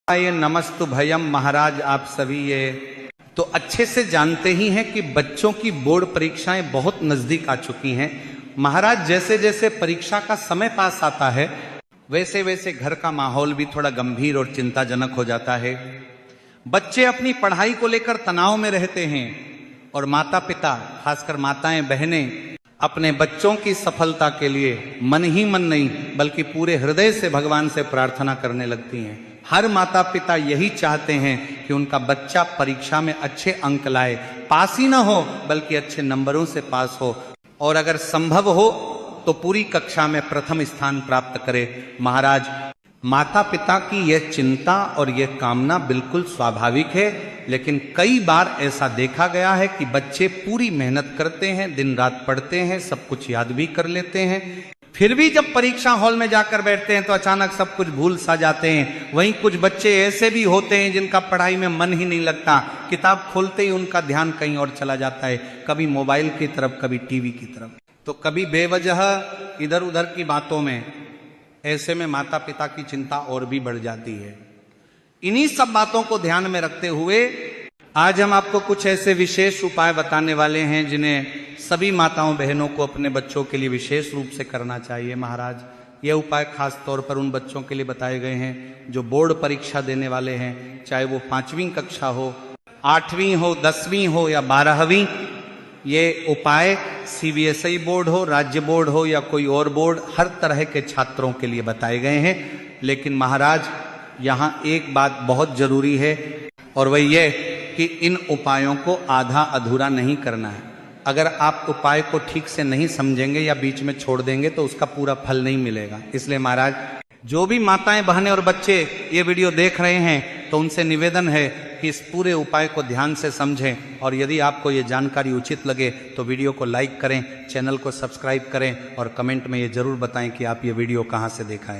ये नमस्तु भयम महाराज, आप सभी ये तो अच्छे से जानते ही हैं कि बच्चों की बोर्ड परीक्षाएं बहुत नजदीक आ चुकी हैं। महाराज जैसे जैसे परीक्षा का समय पास आता है वैसे वैसे घर का माहौल भी थोड़ा गंभीर और चिंताजनक हो जाता है। बच्चे अपनी पढ़ाई को लेकर तनाव में रहते हैं और माता पिता, खासकर माताएं बहनें, अपने बच्चों की सफलता के लिए मन ही मन नहीं बल्कि पूरे हृदय से भगवान से प्रार्थना करने लगती हैं। हर माता पिता यही चाहते हैं कि उनका बच्चा परीक्षा में अच्छे अंक लाए, पास ही ना हो बल्कि अच्छे नंबरों से पास हो और अगर संभव हो तो पूरी कक्षा में प्रथम स्थान प्राप्त करे। महाराज, माता पिता की यह चिंता और यह कामना बिल्कुल स्वाभाविक है, लेकिन कई बार ऐसा देखा गया है कि बच्चे पूरी मेहनत करते हैं, दिन रात पढ़ते हैं, सब कुछ याद भी कर लेते हैं, फिर भी जब परीक्षा हॉल में जाकर बैठते हैं तो अचानक सब कुछ भूल सा जाते हैं। वहीं कुछ बच्चे ऐसे भी होते हैं जिनका पढ़ाई में मन ही नहीं लगता, किताब खोलते ही उनका ध्यान कहीं और चला जाता है, कभी मोबाइल की तरफ, कभी टीवी की तरफ, तो कभी बेवजह इधर उधर की बातों में। ऐसे में माता पिता की चिंता और भी बढ़ जाती है। इन्हीं सब बातों को ध्यान में रखते हुए आज हम आपको कुछ ऐसे विशेष उपाय बताने वाले हैं जिन्हें सभी माताओं बहनों को अपने बच्चों के लिए विशेष रूप से करना चाहिए। महाराज, ये उपाय खास तौर पर उन बच्चों के लिए बताए गए हैं जो बोर्ड परीक्षा देने वाले हैं, चाहे वो 5वीं कक्षा हो, 8वीं हो, 10वीं हो या 12वीं। ये उपाय सीबीएसई बोर्ड हो, राज्य बोर्ड हो या कोई और बोर्ड, हर तरह के छात्रों के लिए बताए गए हैं। लेकिन महाराज, यहाँ एक बात बहुत जरूरी है और वही ये कि इन उपायों को आधा अधूरा नहीं करना है। अगर आप उपाय को ठीक से नहीं समझेंगे या बीच में छोड़ देंगे तो उसका पूरा फल नहीं मिलेगा। इसलिए महाराज, जो भी माताएं बहनें और बच्चे ये वीडियो देख रहे हैं तो उनसे निवेदन है कि इस पूरे उपाय को ध्यान से समझें और यदि आपको ये जानकारी उचित लगे तो वीडियो को लाइक करें, चैनल को सब्सक्राइब करें और कमेंट में ये जरूर बताएं कि आप ये वीडियो कहाँ से देखा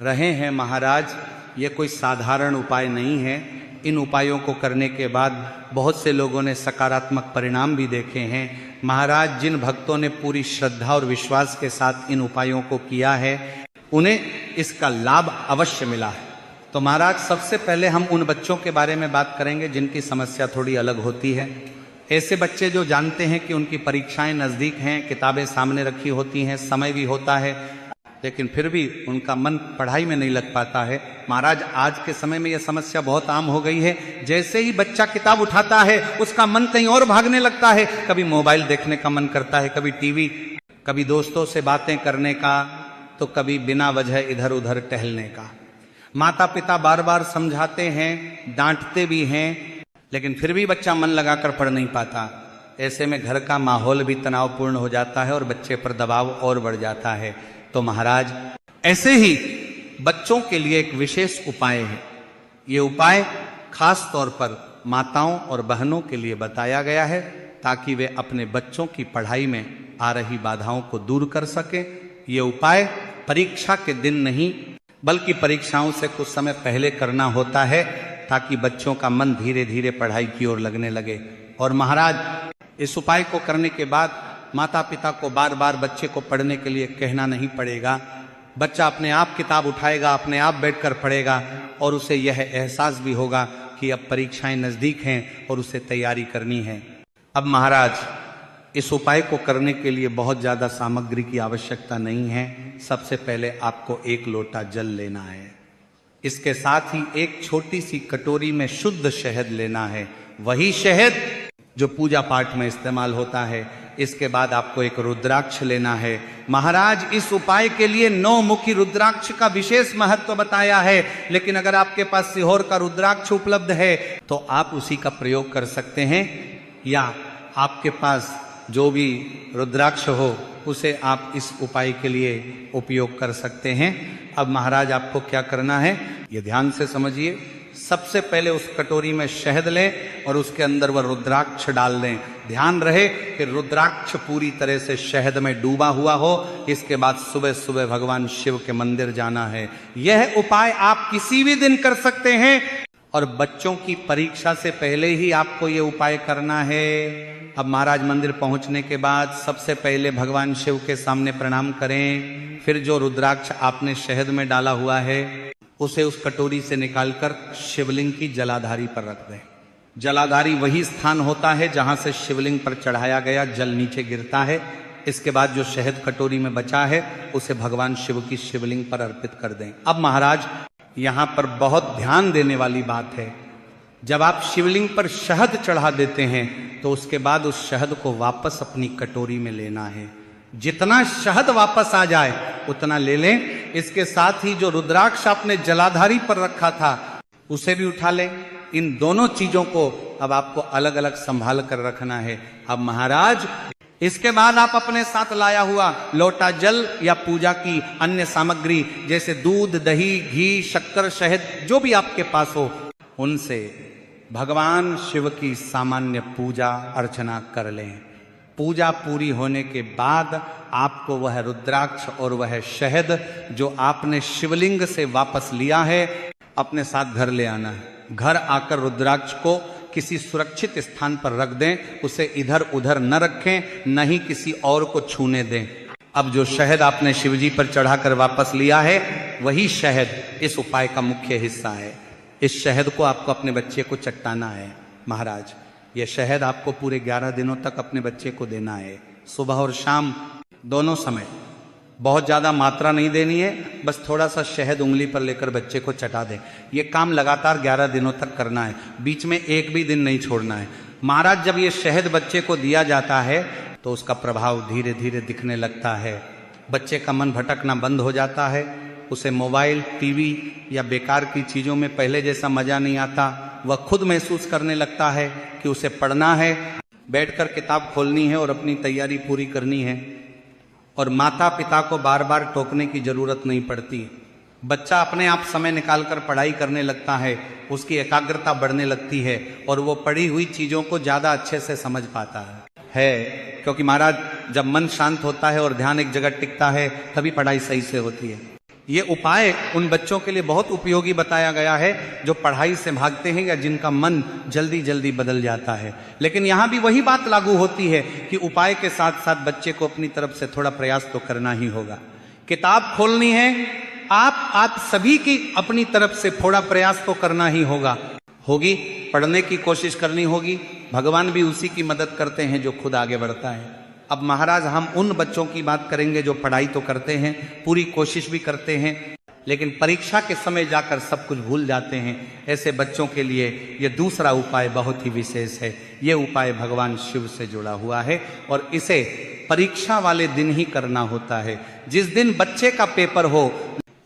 रहे हैं। महाराज, ये कोई साधारण उपाय नहीं है। इन उपायों को करने के बाद बहुत से लोगों ने सकारात्मक परिणाम भी देखे हैं। महाराज, जिन भक्तों ने पूरी श्रद्धा और विश्वास के साथ इन उपायों को किया है उन्हें इसका लाभ अवश्य मिला है। तो महाराज, सबसे पहले हम उन बच्चों के बारे में बात करेंगे जिनकी समस्या थोड़ी अलग होती है। ऐसे बच्चे जो जानते हैं कि उनकी परीक्षाएं नज़दीक हैं, किताबें सामने रखी होती हैं, समय भी होता है, लेकिन फिर भी उनका मन पढ़ाई में नहीं लग पाता है। महाराज, आज के समय में यह समस्या बहुत आम हो गई है। जैसे ही बच्चा किताब उठाता है उसका मन कहीं और भागने लगता है, कभी मोबाइल देखने का मन करता है, कभी टीवी, कभी दोस्तों से बातें करने का, तो कभी बिना वजह इधर उधर टहलने का। माता पिता बार बार समझाते हैं, डांटते भी हैं, लेकिन फिर भी बच्चा मन लगाकर पढ़ नहीं पाता। ऐसे में घर का माहौल भी तनावपूर्ण हो जाता है और बच्चे पर दबाव और बढ़ जाता है। तो महाराज, ऐसे ही बच्चों के लिए एक विशेष उपाय है। ये उपाय खास तौर पर माताओं और बहनों के लिए बताया गया है ताकि वे अपने बच्चों की पढ़ाई में आ रही बाधाओं को दूर कर सकें। ये उपाय परीक्षा के दिन नहीं बल्कि परीक्षाओं से कुछ समय पहले करना होता है ताकि बच्चों का मन धीरे धीरे पढ़ाई की ओर लगने लगे। और महाराज, इस उपाय को करने के बाद माता पिता को बार बार बच्चे को पढ़ने के लिए कहना नहीं पड़ेगा। बच्चा अपने आप किताब उठाएगा, अपने आप बैठकर पढ़ेगा और उसे यह एहसास भी होगा कि अब परीक्षाएं नज़दीक हैं और उसे तैयारी करनी है। अब महाराज, इस उपाय को करने के लिए बहुत ज़्यादा सामग्री की आवश्यकता नहीं है। सबसे पहले आपको 1 लोटा जल लेना है। इसके साथ ही एक छोटी सी कटोरी में शुद्ध शहद लेना है, वही शहद जो पूजा पाठ में इस्तेमाल होता है। इसके बाद आपको एक रुद्राक्ष लेना है। महाराज, इस उपाय के लिए 9 मुखी रुद्राक्ष का विशेष महत्व बताया है, लेकिन अगर आपके पास सीहोर का रुद्राक्ष उपलब्ध है तो आप उसी का प्रयोग कर सकते हैं, या आपके पास जो भी रुद्राक्ष हो उसे आप इस उपाय के लिए उपयोग कर सकते हैं। अब महाराज, आपको क्या करना है ये ध्यान से समझिए। सबसे पहले उस कटोरी में शहद लें और उसके अंदर वह रुद्राक्ष डाल दें। ध्यान रहे कि रुद्राक्ष पूरी तरह से शहद में डूबा हुआ हो। इसके बाद सुबह सुबह भगवान शिव के मंदिर जाना है। यह उपाय आप किसी भी दिन कर सकते हैं और बच्चों की परीक्षा से पहले ही आपको ये उपाय करना है। अब महाराज, मंदिर पहुंचने के बाद सबसे पहले भगवान शिव के सामने प्रणाम करें, फिर जो रुद्राक्ष आपने शहद में डाला हुआ है उसे उस कटोरी से निकालकर शिवलिंग की जलाधारी पर रख दें। जलाधारी वही स्थान होता है जहां से शिवलिंग पर चढ़ाया गया जल नीचे गिरता है। इसके बाद जो शहद कटोरी में बचा है उसे भगवान शिव की शिवलिंग पर अर्पित कर दें। अब महाराज यहां पर बहुत ध्यान देने वाली बात है, जब आप शिवलिंग पर शहद चढ़ा देते हैं तो उसके बाद उस शहद को वापस अपनी कटोरी में लेना है। जितना शहद वापस आ जाए उतना ले लें। इसके साथ ही जो रुद्राक्ष आपने जलाधारी पर रखा था उसे भी उठा लें। इन दोनों चीजों को अब आपको अलग अलग संभाल कर रखना है। अब महाराज इसके बाद आप अपने साथ लाया हुआ लोटा जल या पूजा की अन्य सामग्री जैसे दूध, दही, घी, शक्कर, शहद जो भी आपके पास हो, उनसे भगवान शिव की सामान्य पूजा अर्चना कर लें। पूजा पूरी होने के बाद आपको वह रुद्राक्ष और वह शहद जो आपने शिवलिंग से वापस लिया है अपने साथ घर ले आना है। घर आकर रुद्राक्ष को किसी सुरक्षित स्थान पर रख दें, उसे इधर उधर न रखें, न ही किसी और को छूने दें। अब जो शहद आपने शिवजी पर चढ़ाकर वापस लिया है वही शहद इस उपाय का मुख्य हिस्सा है। इस शहद को आपको अपने बच्चे को चट्टाना है। महाराज यह शहद आपको पूरे 11 दिनों तक अपने बच्चे को देना है, सुबह और शाम दोनों समय। बहुत ज़्यादा मात्रा नहीं देनी है, बस थोड़ा सा शहद उंगली पर लेकर बच्चे को चटा दें। ये काम लगातार 11 दिनों तक करना है, बीच में एक भी दिन नहीं छोड़ना है। महाराज जब ये शहद बच्चे को दिया जाता है तो उसका प्रभाव धीरे धीरे दिखने लगता है। बच्चे का मन भटकना बंद हो जाता है, उसे मोबाइल, टीवी या बेकार की चीज़ों में पहले जैसा मज़ा नहीं आता। वह खुद महसूस करने लगता है कि उसे पढ़ना है, बैठकर किताब खोलनी है और अपनी तैयारी पूरी करनी है, और माता पिता को बार बार टोकने की जरूरत नहीं पड़ती। बच्चा अपने आप समय निकालकर पढ़ाई करने लगता है, उसकी एकाग्रता बढ़ने लगती है और वो पढ़ी हुई चीज़ों को ज़्यादा अच्छे से समझ पाता है। क्योंकि महाराज जब मन शांत होता है और ध्यान एक जगह टिकता है तभी पढ़ाई सही से होती है। ये उपाय उन बच्चों के लिए बहुत उपयोगी बताया गया है जो पढ़ाई से भागते हैं या जिनका मन जल्दी जल्दी बदल जाता है। लेकिन यहाँ भी वही बात लागू होती है कि उपाय के साथ साथ बच्चे को अपनी तरफ से थोड़ा प्रयास तो करना ही होगा। किताब खोलनी है, आप सभी की अपनी तरफ से थोड़ा प्रयास तो करना ही होगी, पढ़ने की कोशिश करनी होगी। भगवान भी उसी की मदद करते हैं जो खुद आगे बढ़ता है। अब महाराज हम उन बच्चों की बात करेंगे जो पढ़ाई तो करते हैं, पूरी कोशिश भी करते हैं, लेकिन परीक्षा के समय जाकर सब कुछ भूल जाते हैं। ऐसे बच्चों के लिए ये दूसरा उपाय बहुत ही विशेष है। ये उपाय भगवान शिव से जुड़ा हुआ है और इसे परीक्षा वाले दिन ही करना होता है। जिस दिन बच्चे का पेपर हो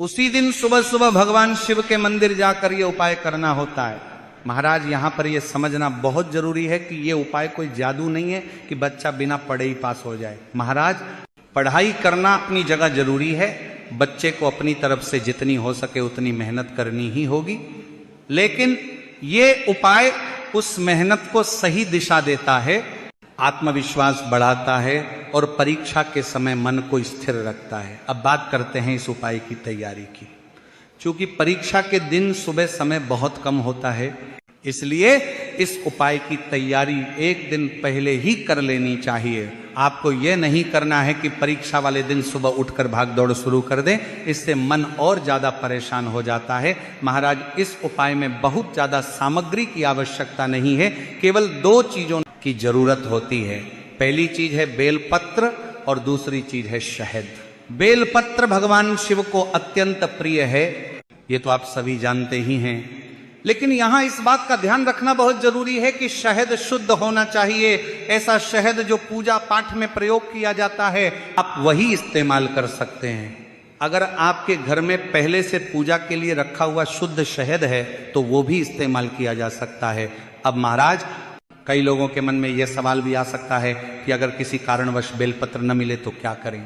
उसी दिन सुबह सुबह भगवान शिव के मंदिर जाकर ये उपाय करना होता है। महाराज यहाँ पर यह समझना बहुत जरूरी है कि ये उपाय कोई जादू नहीं है कि बच्चा बिना पढ़े ही पास हो जाए। महाराज पढ़ाई करना अपनी जगह जरूरी है, बच्चे को अपनी तरफ से जितनी हो सके उतनी मेहनत करनी ही होगी, लेकिन ये उपाय उस मेहनत को सही दिशा देता है, आत्मविश्वास बढ़ाता है और परीक्षा के समय मन को स्थिर रखता है। अब बात करते हैं इस उपाय की तैयारी की। चूंकि परीक्षा के दिन सुबह समय बहुत कम होता है, इसलिए इस उपाय की तैयारी एक दिन पहले ही कर लेनी चाहिए। आपको यह नहीं करना है कि परीक्षा वाले दिन सुबह उठकर भाग दौड़ शुरू कर दें, इससे मन और ज्यादा परेशान हो जाता है। महाराज इस उपाय में बहुत ज्यादा सामग्री की आवश्यकता नहीं है, केवल 2 चीजों की जरूरत होती है। पहली चीज है बेलपत्र और दूसरी चीज है शहद। बेलपत्र भगवान शिव को अत्यंत प्रिय है, ये तो आप सभी जानते ही हैं, लेकिन यहां इस बात का ध्यान रखना बहुत जरूरी है कि शहद शुद्ध होना चाहिए। ऐसा शहद जो पूजा पाठ में प्रयोग किया जाता है आप वही इस्तेमाल कर सकते हैं। अगर आपके घर में पहले से पूजा के लिए रखा हुआ शुद्ध शहद है तो वो भी इस्तेमाल किया जा सकता है। अब महाराज कई लोगों के मन में यह सवाल भी आ सकता है कि अगर किसी कारणवश बेलपत्र न मिले तो क्या करें,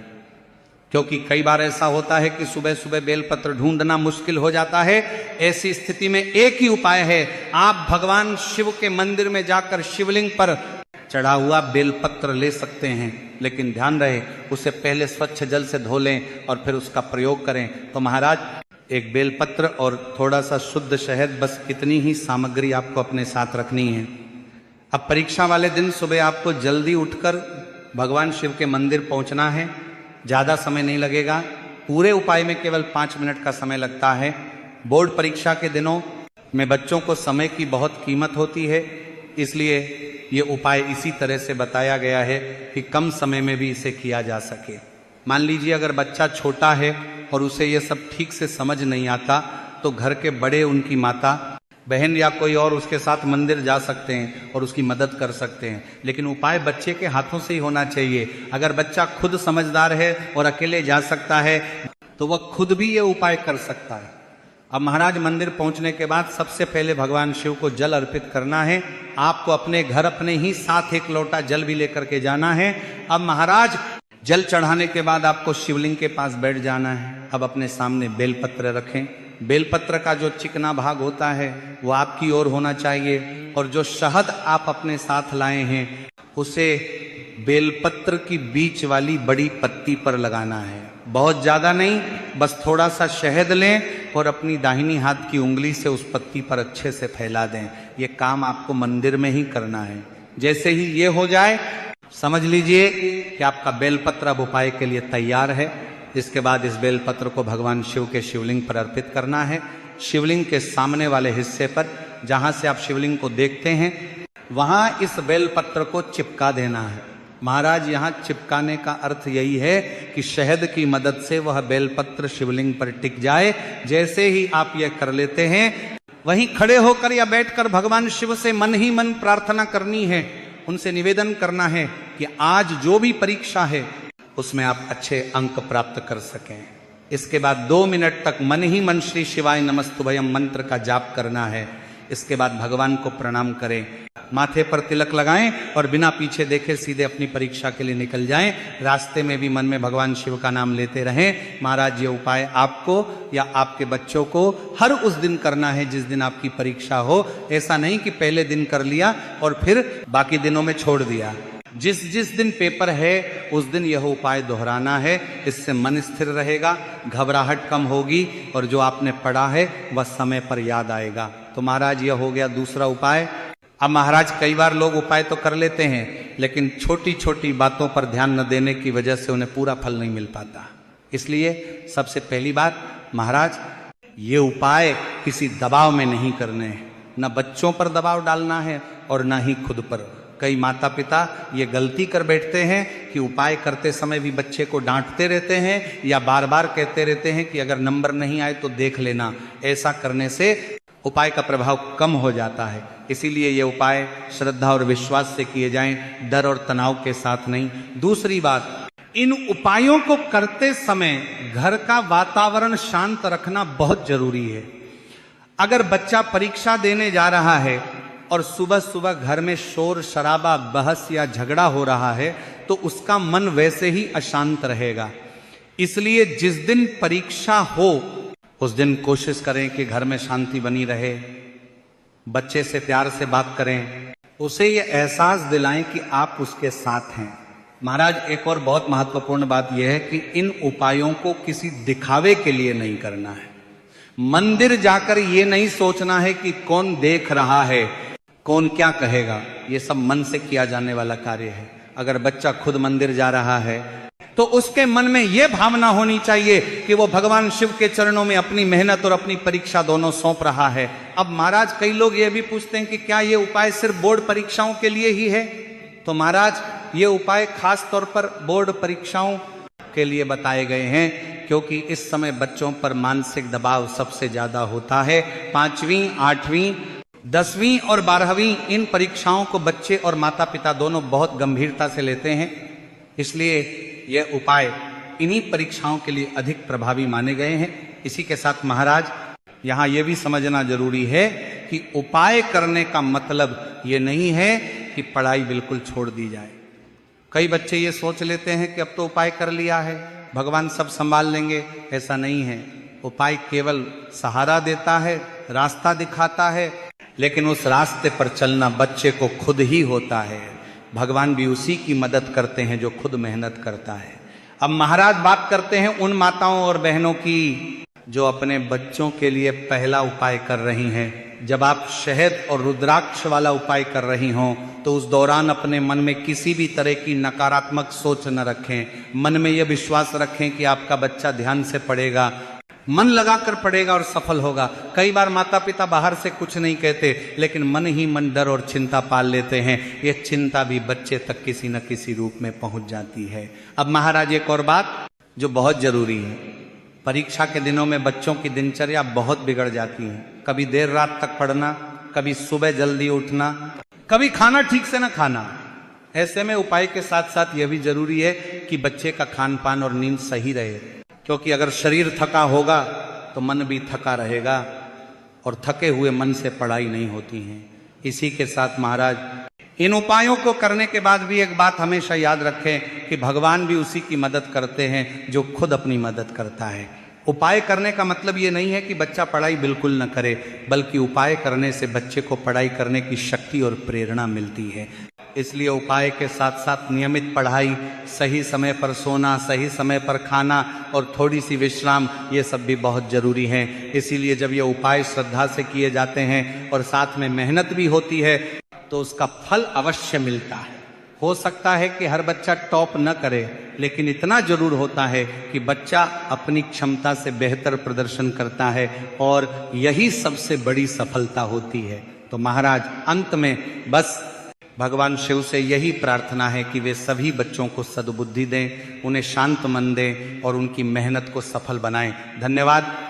क्योंकि कई बार ऐसा होता है कि सुबह सुबह बेलपत्र ढूंढना मुश्किल हो जाता है। ऐसी स्थिति में एक ही उपाय है, आप भगवान शिव के मंदिर में जाकर शिवलिंग पर चढ़ा हुआ बेलपत्र ले सकते हैं, लेकिन ध्यान रहे उसे पहले स्वच्छ जल से धो लें और फिर उसका प्रयोग करें। तो महाराज एक बेलपत्र और थोड़ा सा शुद्ध शहद, बस इतनी ही सामग्री आपको अपने साथ रखनी है। अब परीक्षा वाले दिन सुबह आपको जल्दी उठकर भगवान शिव के मंदिर पहुंचना है। ज़्यादा समय नहीं लगेगा, पूरे उपाय में केवल 5 मिनट का समय लगता है। बोर्ड परीक्षा के दिनों में बच्चों को समय की बहुत कीमत होती है, इसलिए ये उपाय इसी तरह से बताया गया है कि कम समय में भी इसे किया जा सके। मान लीजिए अगर बच्चा छोटा है और उसे ये सब ठीक से समझ नहीं आता, तो घर के बड़े, उनकी माता बहन या कोई और उसके साथ मंदिर जा सकते हैं और उसकी मदद कर सकते हैं, लेकिन उपाय बच्चे के हाथों से ही होना चाहिए। अगर बच्चा खुद समझदार है और अकेले जा सकता है तो वह खुद भी ये उपाय कर सकता है। अब महाराज मंदिर पहुंचने के बाद सबसे पहले भगवान शिव को जल अर्पित करना है। आपको अपने घर अपने ही साथ एक लोटा जल भी लेकर के जाना है। अब महाराज जल चढ़ाने के बाद आपको शिवलिंग के पास बैठ जाना है। अब अपने सामने बेलपत्र रखें। बेलपत्र का जो चिकना भाग होता है वो आपकी ओर होना चाहिए, और जो शहद आप अपने साथ लाए हैं उसे बेलपत्र की बीच वाली बड़ी पत्ती पर लगाना है। बहुत ज्यादा नहीं, बस थोड़ा सा शहद लें और अपनी दाहिनी हाथ की उंगली से उस पत्ती पर अच्छे से फैला दें। ये काम आपको मंदिर में ही करना है। जैसे ही ये हो जाए, समझ लीजिए कि आपका बेलपत्र अब उपाय के लिए तैयार है। इसके बाद इस बेलपत्र को भगवान शिव के शिवलिंग पर अर्पित करना है। शिवलिंग के सामने वाले हिस्से पर, जहां से आप शिवलिंग को देखते हैं, वहां इस बेलपत्र को चिपका देना है। महाराज यहाँ चिपकाने का अर्थ यही है कि शहद की मदद से वह बेलपत्र शिवलिंग पर टिक जाए। जैसे ही आप यह कर लेते हैं, वहीं खड़े होकर या बैठकर भगवान शिव से मन ही मन प्रार्थना करनी है। उनसे निवेदन करना है कि आज जो भी परीक्षा है उसमें आप अच्छे अंक प्राप्त कर सकें। इसके बाद 2 मिनट तक मन ही मन श्री शिवाय नमस्तुभयम मंत्र का जाप करना है। इसके बाद भगवान को प्रणाम करें, माथे पर तिलक लगाएं और बिना पीछे देखे सीधे अपनी परीक्षा के लिए निकल जाएं। रास्ते में भी मन में भगवान शिव का नाम लेते रहें। महाराज ये उपाय आपको या आपके बच्चों को हर उस दिन करना है जिस दिन आपकी परीक्षा हो। ऐसा नहीं कि पहले दिन कर लिया और फिर बाकी दिनों में छोड़ दिया। जिस जिस दिन पेपर है उस दिन यह उपाय दोहराना है। इससे मन स्थिर रहेगा, घबराहट कम होगी और जो आपने पढ़ा है वह समय पर याद आएगा। तो महाराज यह हो गया दूसरा उपाय। अब महाराज कई बार लोग उपाय तो कर लेते हैं, लेकिन छोटी छोटी बातों पर ध्यान न देने की वजह से उन्हें पूरा फल नहीं मिल पाता। इसलिए सबसे पहली बात, महाराज ये उपाय किसी दबाव में नहीं करने हैं। न बच्चों पर दबाव डालना है और न ही खुद पर। कई माता पिता ये गलती कर बैठते हैं कि उपाय करते समय भी बच्चे को डांटते रहते हैं या बार बार कहते रहते हैं कि अगर नंबर नहीं आए तो देख लेना। ऐसा करने से उपाय का प्रभाव कम हो जाता है। इसीलिए ये उपाय श्रद्धा और विश्वास से किए जाएं, डर और तनाव के साथ नहीं। दूसरी बात, इन उपायों को करते समय घर का वातावरण शांत रखना बहुत जरूरी है। अगर बच्चा परीक्षा देने जा रहा है और सुबह सुबह घर में शोर शराबा, बहस या झगड़ा हो रहा है तो उसका मन वैसे ही अशांत रहेगा। इसलिए जिस दिन परीक्षा हो उस दिन कोशिश करें कि घर में शांति बनी रहे। बच्चे से प्यार से बात करें, उसे ये एहसास दिलाएं कि आप उसके साथ हैं। महाराज एक और बहुत महत्वपूर्ण बात यह है कि इन उपायों को किसी दिखावे के लिए नहीं करना है। मंदिर जाकर ये नहीं सोचना है कि कौन देख रहा है, कौन क्या कहेगा। ये सब मन से किया जाने वाला कार्य है। अगर बच्चा खुद मंदिर जा रहा है तो उसके मन में यह भावना होनी चाहिए कि वो भगवान शिव के चरणों में अपनी मेहनत और अपनी परीक्षा दोनों सौंप रहा है। अब महाराज कई लोग ये भी पूछते हैं कि क्या ये उपाय सिर्फ बोर्ड परीक्षाओं के लिए ही है? तो महाराज ये उपाय खास तौर पर बोर्ड परीक्षाओं के लिए बताए गए हैं, क्योंकि इस समय बच्चों पर मानसिक दबाव सबसे ज्यादा होता है। 5वीं, 8वीं, 10वीं और 12वीं इन परीक्षाओं को बच्चे और माता पिता दोनों बहुत गंभीरता से लेते हैं। इसलिए यह उपाय इन्हीं परीक्षाओं के लिए अधिक प्रभावी माने गए हैं। इसी के साथ महाराज यहाँ यह भी समझना जरूरी है कि उपाय करने का मतलब ये नहीं है कि पढ़ाई बिल्कुल छोड़ दी जाए। कई बच्चे ये सोच लेते हैं कि अब तो उपाय कर लिया है, भगवान सब संभाल लेंगे। ऐसा नहीं है। उपाय केवल सहारा देता है, रास्ता दिखाता है, लेकिन उस रास्ते पर चलना बच्चे को खुद ही होता है। भगवान भी उसी की मदद करते हैं जो खुद मेहनत करता है। अब महाराज बात करते हैं उन माताओं और बहनों की जो अपने बच्चों के लिए पहला उपाय कर रही हैं। जब आप शहद और रुद्राक्ष वाला उपाय कर रही हों तो उस दौरान अपने मन में किसी भी तरह की नकारात्मक सोच न रखें। मन में यह विश्वास रखें कि आपका बच्चा ध्यान से पढ़ेगा, मन लगाकर पढ़ेगा और सफल होगा। कई बार माता पिता बाहर से कुछ नहीं कहते, लेकिन मन ही मन डर और चिंता पाल लेते हैं। ये चिंता भी बच्चे तक किसी न किसी रूप में पहुंच जाती है। अब महाराज एक और बात जो बहुत जरूरी है, परीक्षा के दिनों में बच्चों की दिनचर्या बहुत बिगड़ जाती है। कभी देर रात तक पढ़ना, कभी सुबह जल्दी उठना, कभी खाना ठीक से ना खाना। ऐसे में उपाय के साथ साथ यह भी जरूरी है कि बच्चे का खान पान और नींद सही रहे, क्योंकि अगर शरीर थका होगा तो मन भी थका रहेगा और थके हुए मन से पढ़ाई नहीं होती है। इसी के साथ महाराज इन उपायों को करने के बाद भी एक बात हमेशा याद रखें कि भगवान भी उसी की मदद करते हैं जो खुद अपनी मदद करता है। उपाय करने का मतलब ये नहीं है कि बच्चा पढ़ाई बिल्कुल न करे, बल्कि उपाय करने से बच्चे को पढ़ाई करने की शक्ति और प्रेरणा मिलती है। इसलिए उपाय के साथ साथ नियमित पढ़ाई, सही समय पर सोना, सही समय पर खाना और थोड़ी सी विश्राम, ये सब भी बहुत जरूरी हैं। इसीलिए जब ये उपाय श्रद्धा से किए जाते हैं और साथ में मेहनत भी होती है तो उसका फल अवश्य मिलता है। हो सकता है कि हर बच्चा टॉप न करे, लेकिन इतना जरूर होता है कि बच्चा अपनी क्षमता से बेहतर प्रदर्शन करता है और यही सबसे बड़ी सफलता होती है। तो महाराज अंत में बस भगवान शिव से यही प्रार्थना है कि वे सभी बच्चों को सद्बुद्धि दें, उन्हें शांत मन दें और उनकी मेहनत को सफल बनाएं। धन्यवाद।